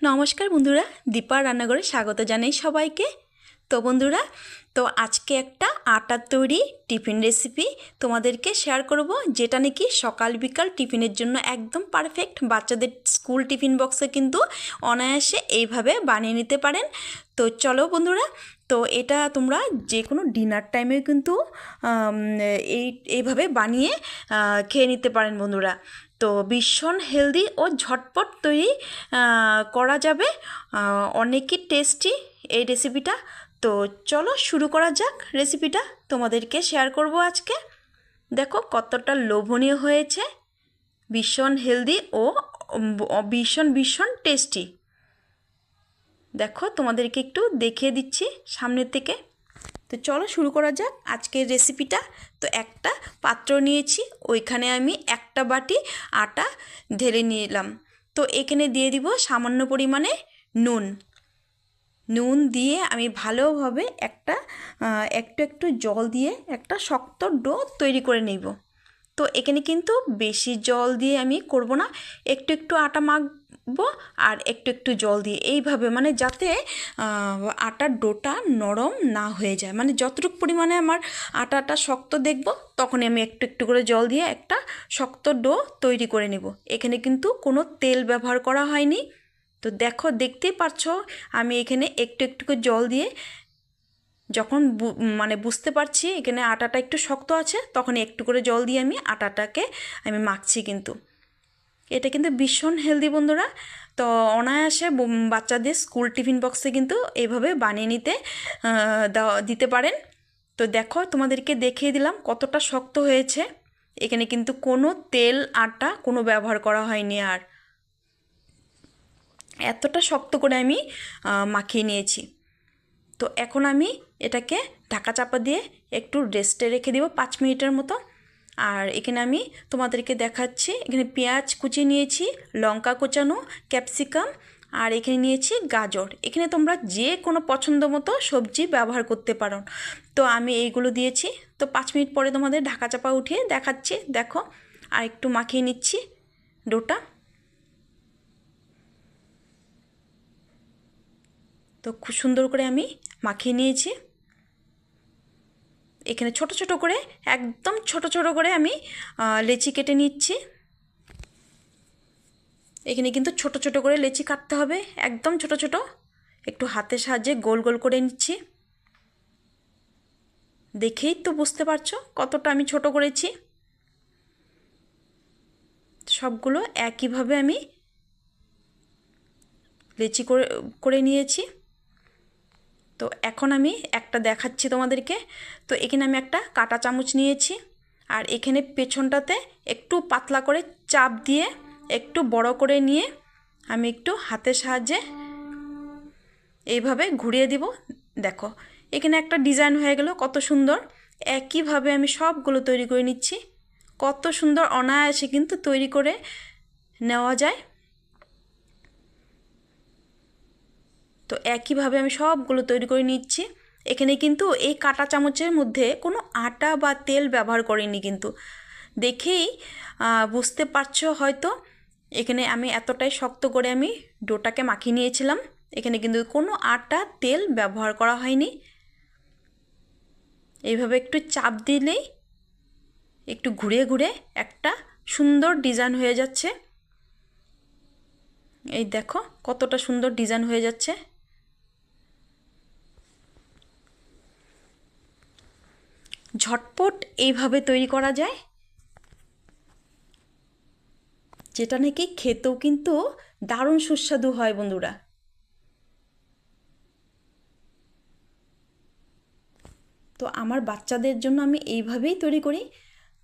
নমস্কার বন্ধুরা, দীপার রান্নাঘরে স্বাগত জানাই সবাইকে। তো বন্ধুরা, আজকে একটা আটার তৈরি টিফিন রেসিপি তোমাদেরকে শেয়ার করব, যেটা নাকি সকাল বিকাল টিফিনের জন্য একদম পারফেক্ট। বাচ্চাদের স্কুল টিফিন বক্সে কিন্তু অনায়াসে এইভাবে বানিয়ে নিতে পারেন। তো চলো বন্ধুরা, এটা তোমরা যে কোনো ডিনার টাইমেও কিন্তু এইভাবে বানিয়ে খেয়ে নিতে পারেন বন্ধুরা। তো ভীষণ হেলদি ও ঝটপট তৈরি করা যাবে, অনেকই টেস্টি এই রেসিপিটা। তো চলো শুরু করা যাক রেসিপিটা, তোমাদেরকে শেয়ার করব আজকে। দেখো কতটা লোভনীয় হয়েছে, ভীষণ হেলদি ও ভীষণ টেস্টি। দেখো তোমাদেরকে একটু দেখিয়ে দিচ্ছি সামনের থেকে। তো চলো শুরু করা যাক আজকের রেসিপিটা। তো একটা পাত্র নিয়েছি, ওইখানে আমি একটা বাটি আটা ঢেলে নিলাম। তো এখানে দিয়ে দিব সামান্য পরিমাণে নুন দিয়ে আমি ভালোভাবে একটু জল দিয়ে একটা শক্ত ডো তৈরি করে নেব। তো এখানে কিন্তু বেশি জল দিয়ে আমি করব না, একটু আটা মাখবো আর একটু জল দিয়ে, এইভাবে মানে যাতে আটার ডোটা নরম না হয়ে যায়। মানে যতটুকু পরিমাণে আমার আটাটা শক্ত দেখব, তখনই আমি একটু করে জল দিয়ে একটা শক্ত ডো তৈরি করে নেব। এখানে কিন্তু কোনো তেল ব্যবহার করা হয়নি। তো দেখো, দেখতেই পাচ্ছো আমি এখানে একটু করে জল দিয়ে, যখন মানে বুঝতে পারছি এখানে আটাটা একটু শক্ত আছে, তখন একটু করে জল দিয়ে আটাটাকে আমি মাখছি। কিন্তু এটা কিন্তু ভীষণ হেলদি বন্ধুরা। তো অনায়াসে বাচ্চাদের স্কুল টিফিন বক্সে কিন্তু এইভাবে বানিয়ে দিতে পারেন। তো দেখো তোমাদেরকে দেখিয়ে দিলাম কতটা শক্ত হয়েছে। এখানে কিন্তু কোনো তেল আটা কোনো ব্যবহার করা হয়নি, আর এতটা শক্ত করে আমি মাখিয়ে নিয়েছি। তো এখন আমি এটাকে ঢাকা চাপা দিয়ে একটু রেস্টে রেখে দিব 5 মিনিটের মতো। আর এখানে আমি তোমাদেরকে দেখাচ্ছি, এখানে পেঁয়াজ কুচিয়ে নিয়েছি, লঙ্কা কোচানো, ক্যাপসিকাম, আর এখানে নিয়েছি গাজর। এখানে তোমরা যে কোনো পছন্দ মতো সবজি ব্যবহার করতে পারো। তো আমি এইগুলো দিয়েছি। তো 5 মিনিট পরে তোমাদের ঢাকা চাপা উঠিয়ে দেখাচ্ছি। দেখো, আর একটু মাখিয়ে নিচ্ছি ডোটা। তো খুব সুন্দর করে আমি মাখিয়ে নিয়েছি। এখানে ছোট করে, একদম ছোট করে আমি লেচি কেটে নিচ্ছি। এখানে কিন্তু ছোট করে লেচি কাটতে হবে, একদম ছোট। একটু হাতের সাহায্যে গোল করে নিচ্ছি। দেখেই তো বুঝতে পারছো কতটা আমি ছোট করেছি। সবগুলো একইভাবে আমি লেচি করে নিয়েছি। তো এখন আমি একটা দেখাচ্ছি তোমাদেরকে। তো এখানে আমি একটা কাঁটা চামচ নিয়েছি, আর এখানে পেছনটাতে একটু পাতলা করে চাপ দিয়ে একটু বড় করে নিয়ে আমি একটু হাতের সাহায্যে এইভাবে ঘুরিয়ে দিব। দেখো এখানে একটা ডিজাইন হয়ে গেল, কত সুন্দর। একইভাবে আমি সবগুলো তৈরি করে নিচ্ছি। কত সুন্দর অনায়াসে কিন্তু তৈরি করে নেওয়া যায়। তো একইভাবে আমি সবগুলো তৈরি করে নিচ্ছি। এখানে কিন্তু এই কাঁটা চামচের মধ্যে কোনো আটা বা তেল ব্যবহার করিনি, কিন্তু দেখেই বুঝতে পারছো হয়তো। এখানে আমি এতটাই শক্ত করে আমি ডোটাকে মাখিয়ে নিয়েছিলাম। এখানে কিন্তু কোনো আটা তেল ব্যবহার করা হয়নি। এইভাবে একটু চাপ দিলেই একটু ঘুরে একটা সুন্দর ডিজাইন হয়ে যাচ্ছে। এই দেখো কতটা সুন্দর ডিজাইন হয়ে যাচ্ছে। ঝটপট এইভাবে তৈরি করা যায়, যেটা নাকি খেতেও কিন্তু দারুণ সুস্বাদু হয় বন্ধুরা। তো আমার বাচ্চাদের জন্য আমি এইভাবেই তৈরি করি।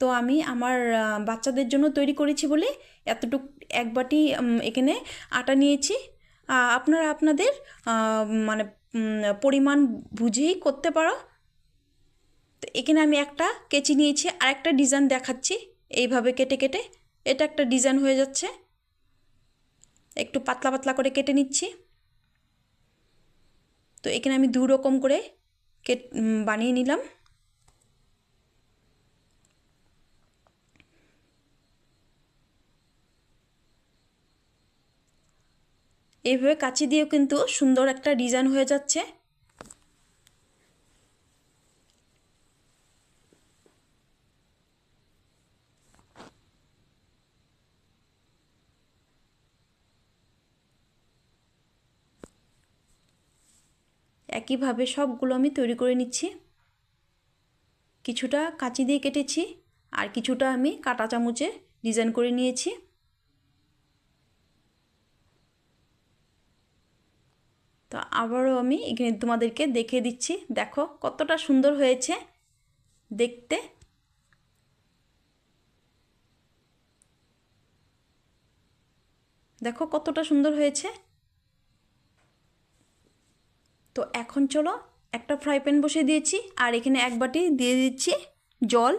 তো আমি আমার বাচ্চাদের জন্য তৈরি করেছি বলে এতটুকু এক বাটি এখানে আটা নিয়েছি। আপনারা আপনাদের মানে পরিমাণ বুঝেই করতে পারো। তো এখানে আমি একটা কেচি নিয়েছি, আর একটা ডিজাইন দেখাচ্ছি। এইভাবে কেটে এটা একটা ডিজাইন হয়ে যাচ্ছে। একটু পাতলা করে কেটে নিচ্ছি। তো এখানে আমি 2 রকম করে বানিয়ে নিলাম। এইভাবে কাঁচি দিয়েও কিন্তু সুন্দর একটা ডিজাইন হয়ে যাচ্ছে। একইভাবে সবগুলো আমি তৈরি করে নিচ্ছি। কিছুটা কাঁচি দিয়ে কেটেছি আর কিছুটা আমি কাঁটা চামচে ডিজাইন করে নিয়েছি। তো আবারও আমি এখানে তোমাদেরকে দেখিয়ে দিচ্ছি, দেখো কতটা সুন্দর হয়েছে দেখতে। দেখো কতটা সুন্দর হয়েছে। তো এখন চলো একটা ফ্রাই প্যান বসিয়ে দিয়েছি আর এখানে এক বাটি দিয়ে দিচ্ছি জল।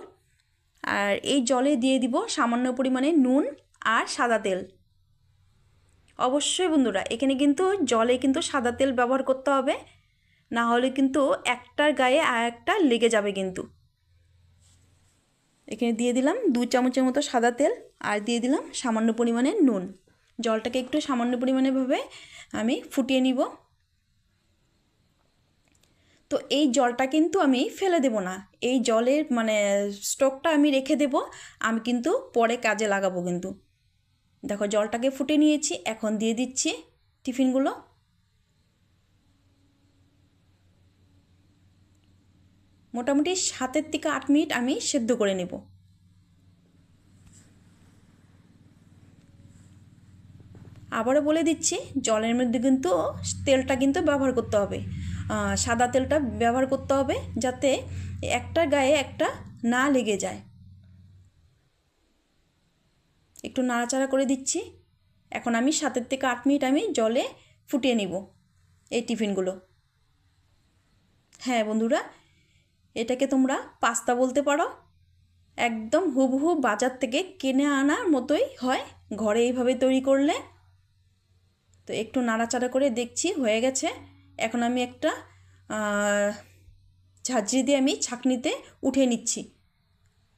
আর এই জলে দিয়ে দিব সামান্য পরিমাণে নুন আর সাদা তেল। অবশ্যই বন্ধুরা এখানে কিন্তু জলে কিন্তু সাদা তেল ব্যবহার করতে হবে, না হলে কিন্তু একটার গায়ে আর একটা লেগে যাবে কিন্তু। এখানে দিয়ে দিলাম 2 চামচের মতো সাদা তেল আর দিয়ে দিলাম সামান্য পরিমাণে নুন। জলটাকে একটু সামান্য পরিমাণেভাবে আমি ফুটিয়ে নিব। তো এই জলটা কিন্তু আমি ফেলে দেব না, এই জলের মানে স্টকটা আমি রেখে দেব, আমি কিন্তু পরে কাজে লাগাবো কিন্তু। দেখো জলটাকে ফুটে নিয়েছি, এখন দিয়ে দিচ্ছি টিফিনগুলো। মোটামুটি 7 থেকে 8 মিনিট আমি সেদ্ধ করে নেব। আবারও বলে দিচ্ছি, জলের মধ্যে কিন্তু তেলটা কিন্তু ব্যবহার করতে হবে, সাদা তেলটা ব্যবহার করতে হবে, যাতে একটা গায়ে একটা না লেগে যায়। একটু নাড়াচাড়া করে দিচ্ছি। এখন আমি 7 থেকে 8 মিনিট আমি জলে ফুটিয়ে নিব এই টিফিনগুলো। হ্যাঁ বন্ধুরা, এটাকে তোমরা পাস্তা বলতে পারো। একদম হুবহু বাজার থেকে কিনে আনার মতোই হয় ঘরে এইভাবে তৈরি করলে। তো একটু নাড়াচাড়া করে দেখছি হয়ে গেছে। এখন আমি একটা ঝাঁঝরি দিয়ে আমি ছাঁকনিতে উঠিয়ে নিচ্ছি।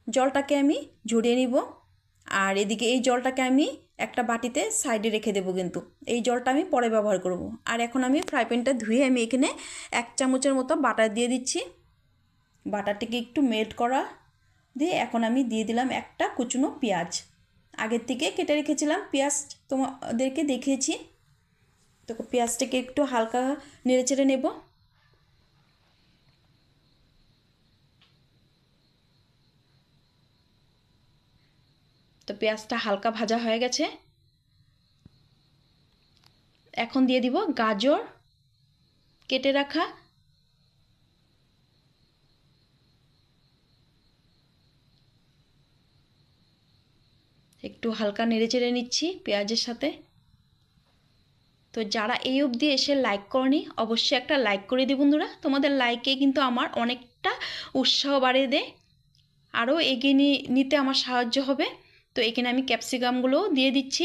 জলটাকে আমি ঝরিয়ে নিব আর এদিকে এই জলটাকে আমি একটা বাটিতে সাইডে রেখে দেবো কিন্তু। এই জলটা আমি পরে ব্যবহার করব। আর এখন আমি ফ্রাই প্যানটা ধুয়ে আমি এখানে 1 চামচের মতো বাটার দিয়ে দিচ্ছি। বাটারটাকে একটু মেল্ট করা দিয়ে এখন আমি দিয়ে দিলাম একটা কুচনো পেঁয়াজ। আগের থেকে কেটে রেখেছিলাম পেঁয়াজ, তোমাদেরকে দেখিয়েছি। তো পেঁয়াজটাকে একটু হালকা নেড়েচেড়ে নেব। তো পেঁয়াজটা হালকা ভাজা হয়ে গেছে। এখন দিয়ে দিব গাজর কেটে রাখা। একটু হালকা নেড়েচেড়ে নিচ্ছি পেঁয়াজের সাথে। তো যারা এই অবধি এসে লাইক করনি অবশ্যই একটা লাইক করে দিই বন্ধুরা, তোমাদের লাইকে কিন্তু আমার অনেকটা উৎসাহ বাড়িয়ে দেয়, আরও এগিয়ে নিতে আমার সাহায্য হবে। তো এখানে আমি ক্যাপসিকামগুলোও দিয়ে দিচ্ছি।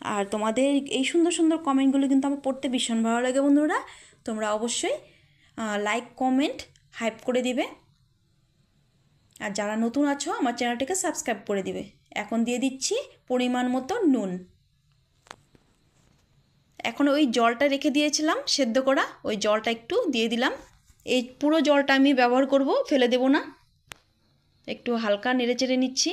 আর তোমাদের এই সুন্দর সুন্দর কমেন্টগুলো কিন্তু আমার পড়তে ভীষণ ভালো লাগে বন্ধুরা। তোমরা অবশ্যই লাইক কমেন্ট হাইপ করে দিবে। আর যারা নতুন আছো আমার চ্যানেলটিকে সাবস্ক্রাইব করে দিবে। এখন দিয়ে দিচ্ছি পরিমাণ মতো নুন। এখন ওই জলটা রেখে দিয়েছিলাম সেদ্ধ করা, ওই জলটা একটু দিয়ে দিলাম। এই পুরো জলটা আমি ব্যবহার করব, ফেলে দেব না। একটু হালকা নেড়েচেড়ে নিচ্ছি।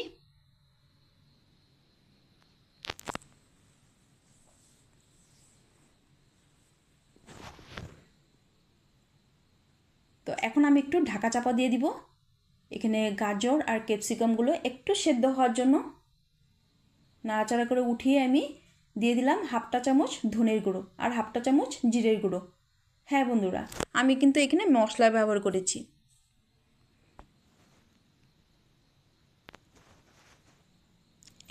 তো এখন আমি একটু ঢাকা চাপা দিয়ে দিব। এখানে গাজর আর ক্যাপসিকামগুলো একটু সেদ্ধ হওয়ার জন্য নাড়াচাড়া করে উঠিয়ে আমি দিয়ে দিলাম 1/2 চামচ ধনের গুঁড়ো আর 1/2 চামচ জিরের গুঁড়ো। হ্যাঁ বন্ধুরা, আমি কিন্তু এখানে মশলা ব্যবহার করেছি।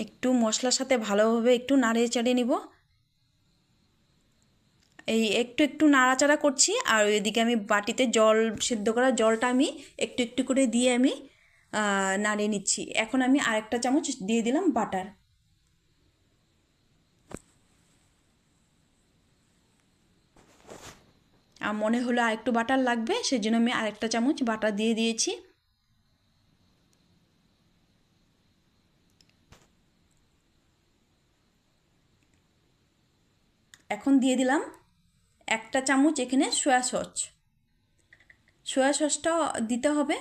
একটু মশলার সাথে ভালোভাবে একটু নাড়িয়ে চাড়িয়ে নিব। এই একটু একটু নাড়াচাড়া করছি আর ওইদিকে আমি বাটিতে জল সেদ্ধ করা জলটা আমি একটু একটু করে দিয়ে আমি নাড়িয়ে নিচ্ছি। এখন আমি আরেকটা চামচ দিয়ে দিলাম বাটার। আর মনে হলো আরেকটু বাটার লাগবে, সেজন্য আমি আরেকটা চামচ বাটার দিয়ে দিয়েছি। এখন দিয়ে দিলাম 1 চামচ এখানে সয়া সস। সয়া সসটা দিতে হবে।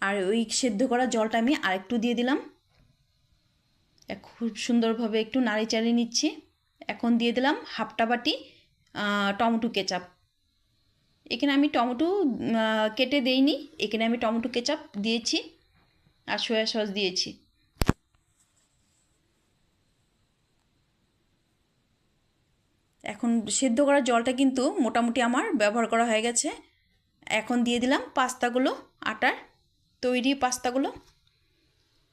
আর ওই সেদ্ধ করা জলটা আমি আরেকটু দিয়ে দিলাম। খুব সুন্দরভাবে একটু নাড়ি চাড়িয়ে নিচ্ছি। এখন দিয়ে দিলাম হাফটা বাটি টমেটো কেচাপ। এখানে আমি টমেটো কেটে দেইনি, এখানে আমি টমেটো কেচাপ দিয়েছি আর সয়া সস দিয়েছি। এখন সেদ্ধ করা জলটা কিন্তু মোটামুটি আমার ব্যবহার করা হয়ে গেছে। এখন দিয়ে দিলাম পাস্তাগুলো, আটার তৈরি পাস্তাগুলো।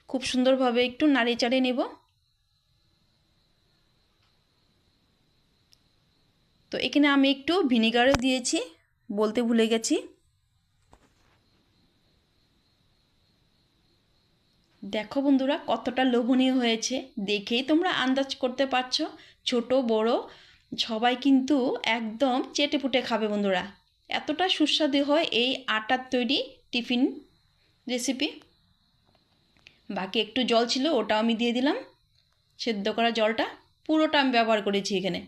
খুব সুন্দরভাবে একটু নাড়িয়ে চাড়িয়ে নেব। তো এখানে আমি একটু ভিনেগারও দিয়েছি, বলতে ভুলে গেছি। দেখো বন্ধুরা কতটা লোভনীয় হয়েছে, দেখেই তোমরা আন্দাজ করতে পারছো। ছোট বড় সবাই কিন্তু একদম চেটেপুটে খাবে বন্ধুরা। এতটা সুস্বাদু হয় এই আটার তৈরি টিফিন রেসিপি। বাকি একটু জল ছিল, ওটাও আমি দিয়ে দিলাম। সেদ্ধ করা জলটা পুরোটা আমি ব্যবহার করেছি এখানে।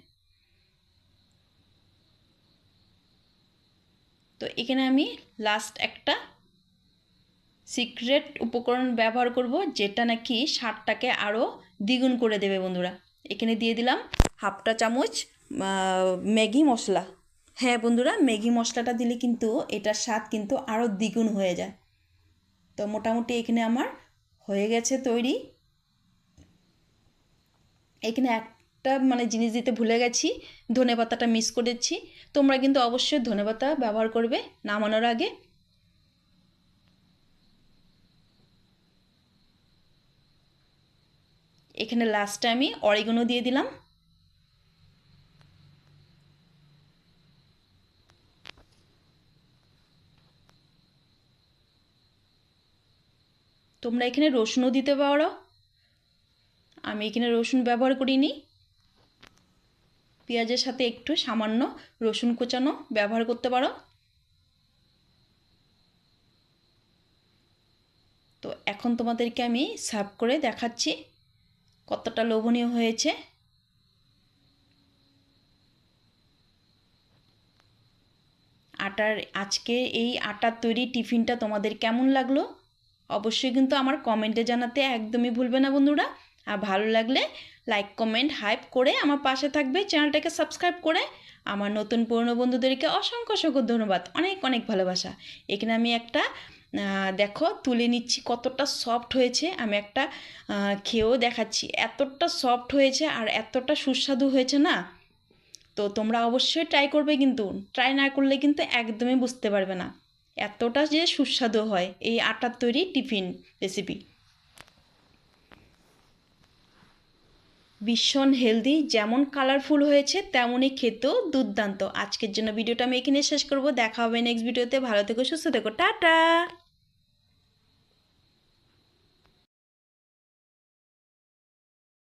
তো এখানে আমি লাস্ট একটা সিক্রেট উপকরণ ব্যবহার করব, যেটা নাকি স্বাদটাকে আরও দ্বিগুণ করে দেবে বন্ধুরা। এখানে দিয়ে দিলাম হাফটা চামচ ম্যাগি মশলা। হ্যাঁ বন্ধুরা, ম্যাগি মশলাটা দিলে কিন্তু এটার স্বাদ কিন্তু আরও দ্বিগুণ হয়ে যায়। তো মোটামুটি এখানে আমার হয়ে গেছে তৈরি। এখানে একটা জিনিস দিতে ভুলে গেছি, ধনেপাতাটা মিস করেছি। তোমরা কিন্তু অবশ্যই ধনেপাতা ব্যবহার করবে নামানোর আগে। এখানে লাস্টে আমি অরিগানো দিয়ে দিলাম। তোমরা এখানে রসুনও দিতে পারো, আমি এখানে রসুন ব্যবহার করিনি। পেঁয়াজের সাথে একটু সামান্য রসুন কুচানো ব্যবহার করতে পারো। তো এখন তোমাদেরকে আমি সার্ভ করে দেখাচ্ছি কতটা লোভনীয় হয়েছে। আজকে এই আটার তৈরি টিফিনটা তোমাদের কেমন লাগলো অবশ্যই কিন্তু আমার কমেন্টে জানাতে একদমই ভুলবে না বন্ধুরা। আর ভালো লাগলে লাইক কমেন্ট হাইপ করে আমার পাশে থাকবে, চ্যানেলটাকে সাবস্ক্রাইব করে। আমার নতুন পুরনো বন্ধুদেরকে অসংখ্য অসংখ্য ধন্যবাদ, অনেক অনেক ভালোবাসা। এখানে আমি একটা দেখো তুলে নিচ্ছি কতটা সফট হয়েছে। আমি একটা খেয়েও দেখাচ্ছি, এতটা সফট হয়েছে আর এতটা সুস্বাদু হয়েছে না। তো তোমরা অবশ্যই ট্রাই করবে, কিন্তু ট্রাই না করলে কিন্তু একদমই বুঝতে পারবে না এতটা যে সুস্বাদু হয় এই আটার তৈরি টিফিন রেসিপি। ভীষণ হেলদি, যেমন কালারফুল হয়েছে তেমনই খেতেও দুর্দান্ত। আজকের জন্য ভিডিওটা আমি এখানে শেষ করব। দেখা হবে নেক্সট ভিডিওতে। ভালো থেকো, সুস্থ থেকো, টাটা।